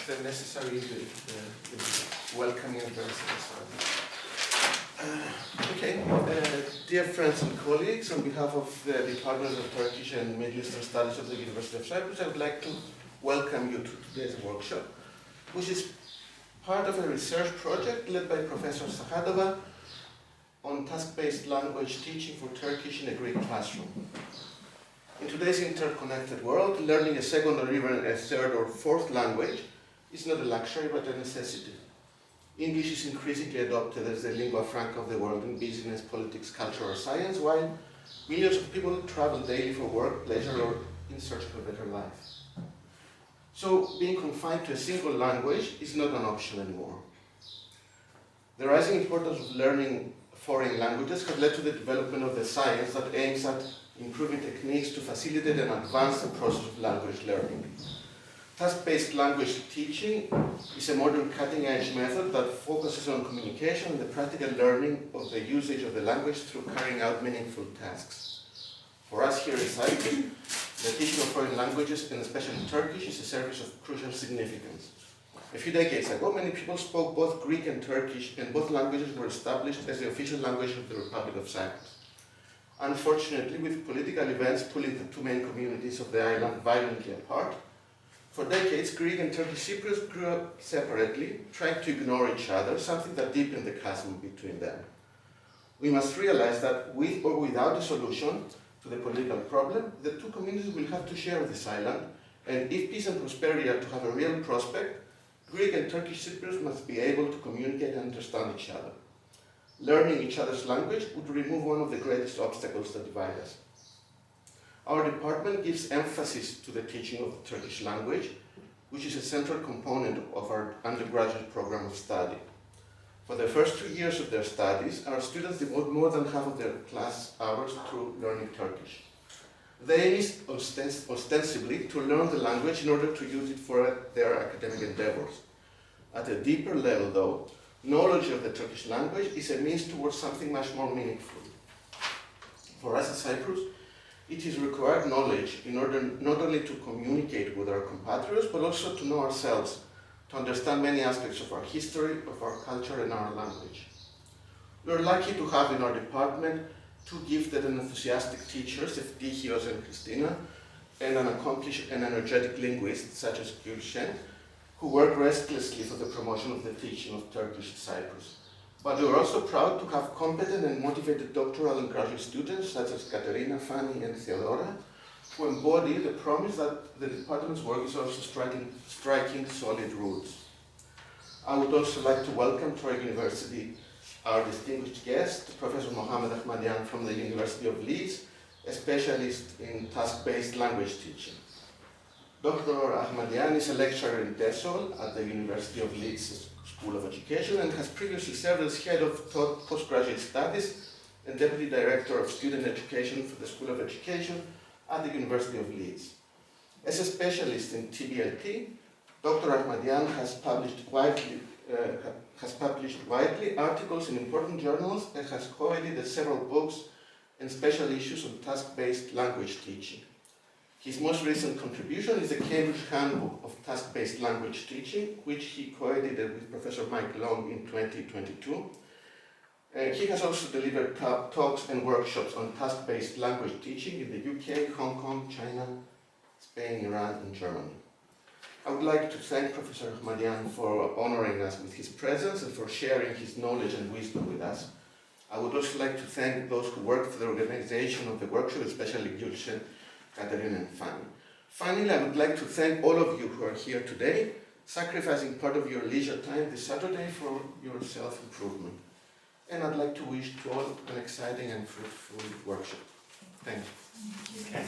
the necessary welcoming and very satisfying. Dear friends and colleagues, on behalf of the Department of Turkish and Middle Eastern Studies of the University of Cyprus, I would like to welcome you to today's workshop, which is part of a research project led by Professor Theocharis on task-based language teaching for Turkish in a Greek classroom. In today's interconnected world, learning a second or even a third or fourth language is not a luxury but a necessity. English is increasingly adopted as the lingua franca of the world in business, politics, culture, or science, while millions of people travel daily for work, pleasure, or in search of a better life. So being confined to a single language is not an option anymore. The rising importance of learning foreign languages has led to the development of the science that aims at improving techniques to facilitate and advance the process of language learning. Task-based language teaching is a modern cutting-edge method that focuses on communication and the practical learning of the usage of the language through carrying out meaningful tasks. For us here in Cyprus, the teaching of foreign languages, and especially Turkish, is a service of crucial significance. A few decades ago, many people spoke both Greek and Turkish, and both languages were established as the official language of the Republic of Cyprus. Unfortunately, with political events pulling the two main communities of the island violently apart, for decades, Greek and Turkish Cypriots grew up separately, trying to ignore each other, something that deepened the chasm between them. We must realize that with or without a solution to the political problem, the two communities will have to share this island, and if peace and prosperity are to have a real prospect, Greek and Turkish Cypriots must be able to communicate and understand each other. Learning each other's language would remove one of the greatest obstacles that divide us. Our department gives emphasis to the teaching of the Turkish language, which is a central component of our undergraduate program of study. For the first 2 years of their studies, our students devote more than half of their class hours to learning Turkish. The aim is ostensibly to learn the language in order to use it for their academic endeavors. At a deeper level, though, knowledge of the Turkish language is a means towards something much more meaningful. For us in Cyprus, it is required knowledge in order not only to communicate with our compatriots, but also to know ourselves, to understand many aspects of our history, of our culture, and our language. We are lucky to have in our department two gifted and enthusiastic teachers, Eftichios and Christina, and an accomplished and energetic linguist, such as Gülşen, who work restlessly for the promotion of the teaching of Turkish in Cyprus. But we are also proud to have competent and motivated doctoral and graduate students, such as Katerina, Fanny, and Theodora, who embody the promise that the department's work is also striking solid roots. I would also like to welcome to our university our distinguished guest, Professor Mohammed Ahmadian from the University of Leeds, a specialist in task-based language teaching. Dr. Ahmadian is a lecturer in TESOL at the University of Leeds School of Education and has previously served as head of postgraduate studies and deputy director of student education for the School of Education at the University of Leeds. As a specialist in TBLT, Dr. Ahmadian has published widely articles in important journals and has co-edited several books and special issues on task-based language teaching. His most recent contribution is the Cambridge Handbook of Task-Based Language Teaching, which he co-edited with Professor Mike Long in 2022. He has also delivered talks and workshops on task-based language teaching in the UK, Hong Kong, China, Spain, Iran, and Germany. I would like to thank Professor Ahmadian for honoring us with his presence and for sharing his knowledge and wisdom with us. I would also like to thank those who worked for the organization of the workshop, especially Gülşen, Katerina, and Fanny. Finally, I would like to thank all of you who are here today, sacrificing part of your leisure time this Saturday for your self-improvement. And I'd like to wish to all an exciting and fruitful workshop. Thank you. Okay.